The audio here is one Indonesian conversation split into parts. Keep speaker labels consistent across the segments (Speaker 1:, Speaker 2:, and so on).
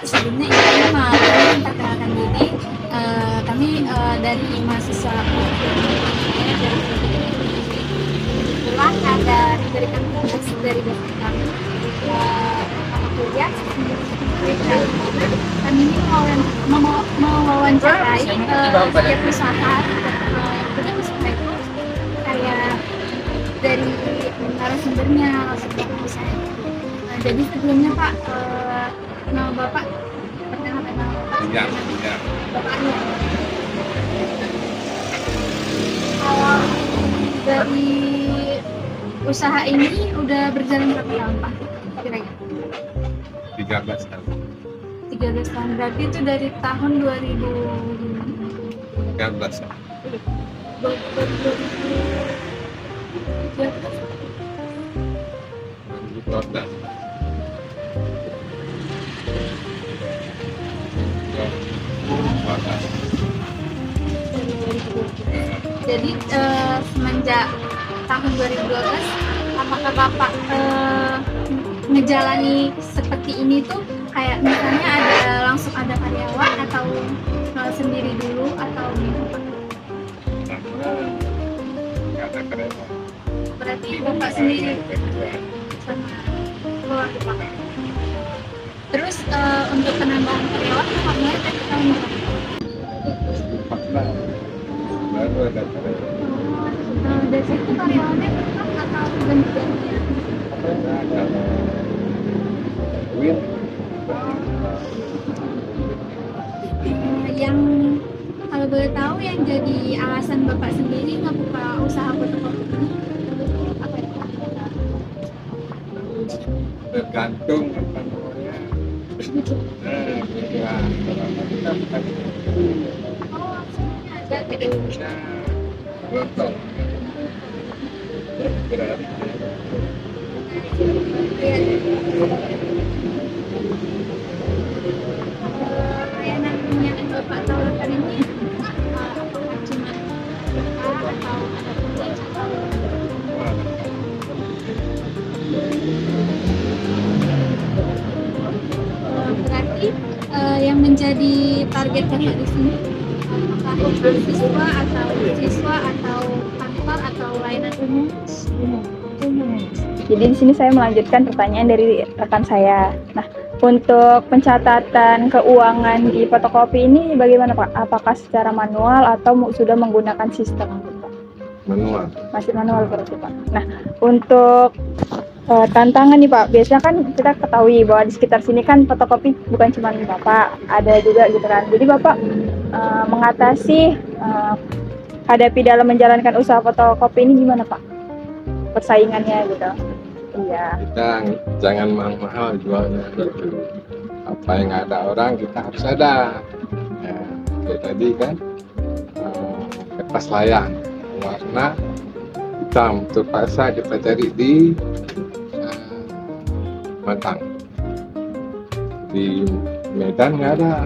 Speaker 1: Sebelumnya ini kami perkenalkan diri, kami dari mahasiswa kebetulan ada diberikan tugas dari dosen kami mata kuliah kami ini mewawancarai setiap usaha yang punya usaha itu kayak dari narasumbernya langsung usaha. Jadi sebelumnya Pak, nama Bapak perkenalkan nama Bapak.
Speaker 2: Iya.
Speaker 1: Bapak Arya. Kalau dari usaha ini udah berjalan berapa tahun Pak? Kira-kira
Speaker 2: 13 tahun.
Speaker 1: 13 tahun, berarti itu dari tahun
Speaker 2: 13 tahun. 2012.
Speaker 1: Jadi semenjak tahun 2012, apakah Bapak ngejalani seperti ini tuh kayak misalnya langsung ada karyawan atau sendiri dulu atau gimana?
Speaker 2: Nggak ada karyawan.
Speaker 1: Berarti Bapak sendiri sama keluarga Bapak. Terus untuk penambahan karyawan Bapak mulai dari tahun berapa?
Speaker 2: 14. Baru ada karyawan.
Speaker 1: Dari situ karyawannya tetap atau ganti-gantian?
Speaker 2: Ada Win.
Speaker 1: Yang kalau boleh tahu yang jadi alasan Bapak sendiri ngebuka usaha fotokopi ini apa ya?
Speaker 2: Tergantung apa namanya. Kebutuhan orang kita bukan
Speaker 1: Oh, sebenarnya ada kayak
Speaker 2: bisa beruntung. Berarti
Speaker 1: layanan yang Bapak tawarkan ini apakah cuma buka atau ada pembaca? Berarti yang menjadi target Bapak di sini apakah siswa atau kantor atau layanan umum?
Speaker 3: Jadi di sini saya melanjutkan pertanyaan dari rekan saya. Nah, untuk pencatatan keuangan di fotokopi ini bagaimana Pak? Apakah secara manual atau sudah menggunakan sistem?
Speaker 2: manual.
Speaker 3: Masih manual berarti Pak. Nah, untuk tantangan nih Pak, biasanya kan kita ketahui bahwa di sekitar sini kan fotokopi bukan cuma Bapak, ada juga gitu kan. Jadi Bapak mengatasi hadapi dalam menjalankan usaha fotokopi ini gimana Pak? Persaingannya gitu. Iya.
Speaker 2: Kita jangan mahal-mahal jualnya gitu. Apa yang ada orang kita harus ada. Ya, kayak tadi kan kertas layang warna hitam terpaksa kita cari di Matang. Di Medan nggak ada.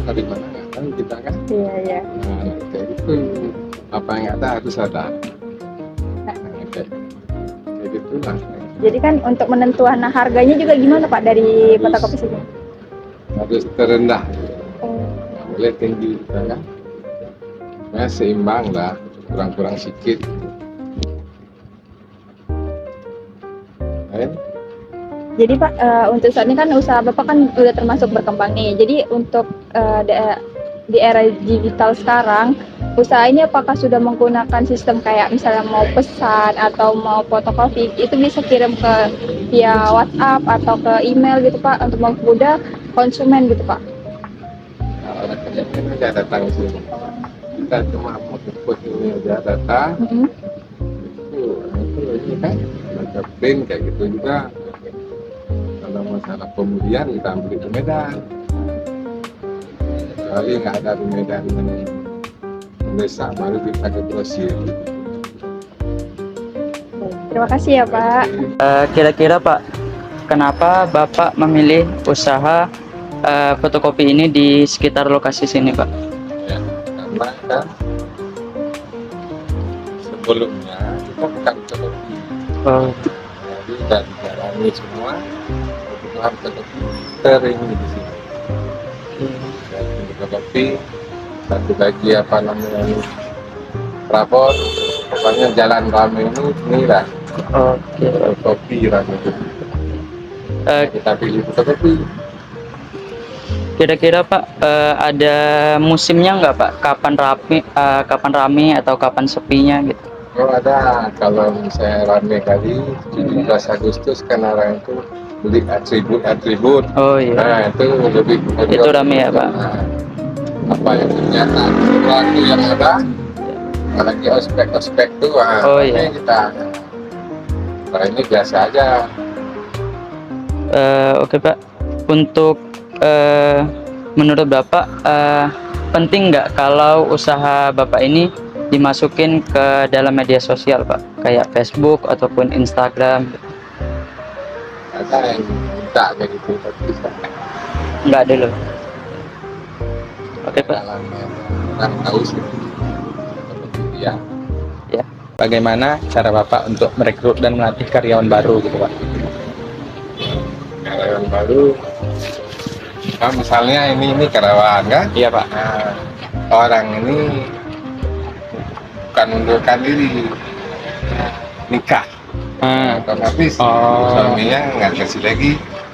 Speaker 2: Dari mana nggak tahu kita kan.
Speaker 3: Iya, iya.
Speaker 2: Nah, kayak gitu. Apa yang ada harus ada. Kayak gitu lah.
Speaker 3: Jadi kan untuk menentuan harganya juga gimana Pak dari fotokopi sini?
Speaker 2: Harus terendah, nggak boleh tinggi, ya kan? Ya, seimbang lah, kurang-kurang sedikit. Lain?
Speaker 3: Jadi Pak, untuk saat ini kan usaha Bapak kan udah termasuk berkembang nih. Jadi untuk di era digital sekarang, usaha ini apakah sudah menggunakan sistem kayak misalnya mau pesan atau mau fotokopi, itu bisa kirim ke via WhatsApp atau ke email gitu Pak untuk mempermudah konsumen gitu Pak?
Speaker 2: Kalau orang kerja kan udah datang ke sini. Kita cuma mau jemput ini udah datang. Itu ini kan, baca print kayak gitu juga. Kalau masalah pembelian kita ambil di Medan. Kecuali nggak ada di Medan yang mendesak baru kita ke grosir.
Speaker 3: Terima kasih ya Pak.
Speaker 4: Kira-kira Pak, kenapa Bapak memilih usaha fotokopi ini di sekitar lokasi sini Pak?
Speaker 2: Ya, karena kan sebelumnya kita bukan fotokopi.
Speaker 4: Oh,
Speaker 2: Jadi dari jalan ini semua kebutuhan kering di sini. Dan fotokopi, satu lagi apa namanya ini, rapor, pokoknya jalan rame ini lah,
Speaker 4: Oke.
Speaker 2: fotokopi rame itu.
Speaker 4: Eh,
Speaker 2: Kita pilih fotokopi.
Speaker 4: Kira-kira Pak, ada musimnya nggak Pak? Kapan rame atau kapan sepinya gitu?
Speaker 2: Oh ada, kalau misalnya rame kali 17 Agustus kan orang itu beli atribut.
Speaker 4: Oh iya.
Speaker 2: Nah itu lebih
Speaker 4: Itu rame ya, Pak?
Speaker 2: Nah, apa yang ternyata sesuatu yang ada, apalagi ospek tuh,
Speaker 4: Oh, iya.
Speaker 2: kita. Nah ini biasa aja.
Speaker 4: Oke Pak, untuk menurut Bapak penting nggak kalau usaha Bapak ini dimasukin ke dalam media sosial Pak, kayak Facebook ataupun Instagram?
Speaker 2: Ada yang minta kayak gitu, tapi bisa.
Speaker 4: Nggak dulu. Oke Pak.
Speaker 2: Orang tahu sih. Ya.
Speaker 4: Ya.
Speaker 5: Bagaimana cara Bapak untuk merekrut dan melatih karyawan baru gitu Pak?
Speaker 2: Karyawan baru, nah, misalnya ini karyawan kan?
Speaker 5: Iya Pak.
Speaker 2: Nah, orang ini bukan mundurkan diri, nikah, otomatis
Speaker 5: Oh.
Speaker 2: suaminya nggak kasih lagi.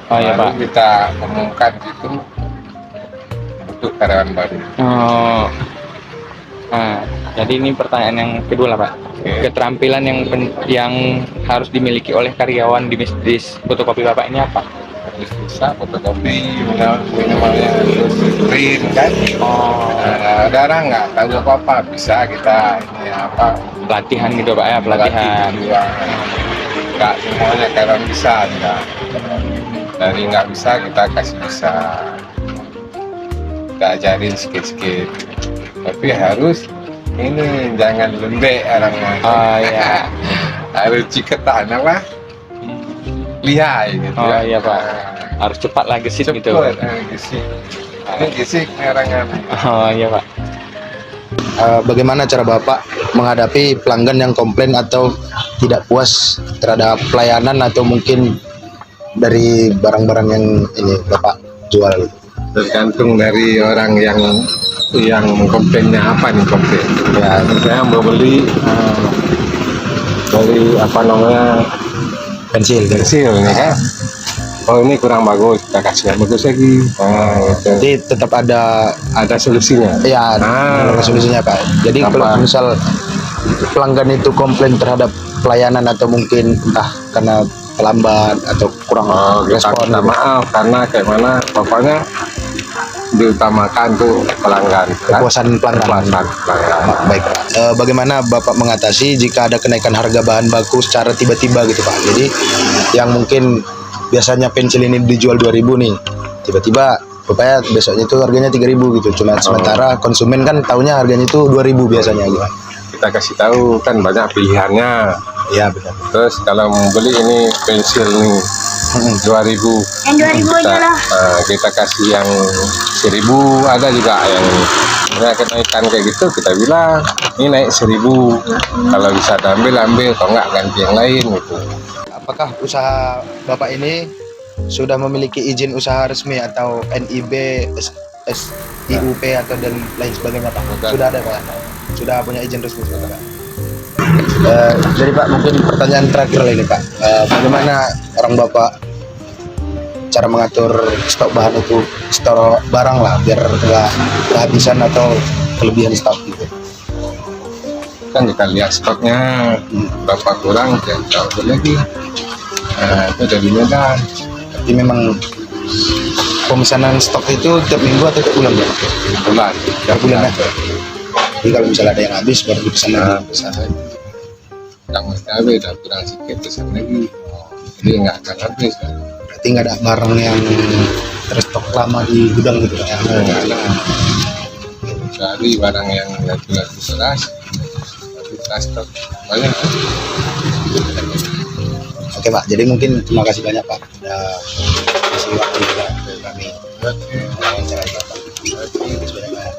Speaker 5: Oh iya
Speaker 2: Baru
Speaker 5: Pak.
Speaker 2: kita umumkan itu untuk karyawan baru.
Speaker 5: Oh. Nah, jadi ini pertanyaan yang kedua lah Pak.
Speaker 2: Oke.
Speaker 5: Keterampilan yang harus dimiliki oleh karyawan di bisnis fotokopi Bapak ini apa?
Speaker 2: Harus bisa fotokopi, minimalnya harus print kan.
Speaker 5: Oh,
Speaker 2: Nah, ada orang nggak tahu apa-apa, bisa kita ini apa
Speaker 5: pelatihan gitu Pak ya, pelatihan.
Speaker 2: juga. Nggak semuanya karyawan bisa, enggak. Dari nggak bisa kita kasih bisa, kita ajarin sedikit-sedikit. Tapi harus ini jangan lembek orangnya.
Speaker 5: Oh iya.
Speaker 2: Harus ciketan apa? Lihai gitu.
Speaker 5: Oh
Speaker 2: ya.
Speaker 5: iya Pak. Harus cepat lah gesit gitu.
Speaker 2: Cepet, gesik. Ini gesik nih orangnya.
Speaker 5: Oh iya Pak.
Speaker 6: Bagaimana cara Bapak menghadapi pelanggan yang komplain atau tidak puas terhadap pelayanan atau mungkin dari barang-barang yang ini Bapak jual?
Speaker 2: Tergantung dari orang yang komplainnya apa nih komplain. Ya, saya mau beli dari apa namanya
Speaker 6: Pensil.
Speaker 2: pensil ini kan. Oh ini kurang bagus, kita kasih yang bagus lagi. Nah, gitu.
Speaker 6: Jadi tetap ada
Speaker 2: Solusinya.
Speaker 6: ya
Speaker 2: Ah.
Speaker 6: solusinya Pak. Jadi
Speaker 2: Apa?
Speaker 6: kalau misal pelanggan itu komplain terhadap pelayanan atau mungkin entah karena terlambat atau kurang
Speaker 2: Oh, kita
Speaker 6: respon,
Speaker 2: minta maaf karena kayak mana, pokoknya diutamakan tuh pelanggan. kan?
Speaker 6: kepuasan pelanggan.
Speaker 2: Pelanggan.
Speaker 6: Baik Pak. Bagaimana Bapak mengatasi jika ada kenaikan harga bahan baku secara tiba-tiba gitu Pak? Jadi yang mungkin biasanya pensil ini dijual 2.000 nih, tiba-tiba rupanya besoknya itu harganya 3.000 gitu. Cuma sementara konsumen kan taunya harganya itu 2.000 biasanya gitu.
Speaker 2: Kita kasih tahu kan banyak pilihannya.
Speaker 6: Iya benar.
Speaker 2: Terus kalau mau beli ini pensil nih 2.000.
Speaker 1: Yang 2000 aja lah.
Speaker 2: Kita kasih yang 1.000, ada juga yang kenaikan kayak gitu, kita bilang ini naik 1.000. Kalau bisa ambil kalau nggak ganti yang lain gitu.
Speaker 6: Apakah usaha Bapak ini sudah memiliki izin usaha resmi atau NIB, SIUP atau dan lain sebagainya Pak?
Speaker 2: Sudah.
Speaker 6: Sudah ada Pak? Sudah punya izin resmi sudah Pak? Jadi Pak mungkin pertanyaan terakhir ini Pak, bagaimana orang Bapak cara mengatur stok bahan itu, stok barang lah biar nggak kehabisan atau kelebihan stok gitu?
Speaker 2: Kan kita lihat stoknya berapa kurang, kita tahu lagi. Nah, itu dari Medan.
Speaker 6: Jadi memang pemesanan stok itu tiap minggu atau tiap bulan Pak?
Speaker 2: Bulan.
Speaker 6: Tiap bulan ya? Jadi kalau misalnya ada yang habis baru dipesan
Speaker 2: Nah,
Speaker 6: lagi.
Speaker 2: pesan lagi. Yang habis udah kurang sedikit pesan lagi. Jadi nggak akan habis kan.
Speaker 6: Berarti nggak ada barang yang terstok lama di gudang gitu Pak?
Speaker 2: Nggak ada. Kecuali barang yang laku-laku keras, tapi kita stok banyak.
Speaker 6: Oke Pak, jadi mungkin terima kasih banyak Pak udah kasih waktu juga ke kami.
Speaker 2: Oke.
Speaker 6: Wawancara Bapak. Terima kasih banyak Pak.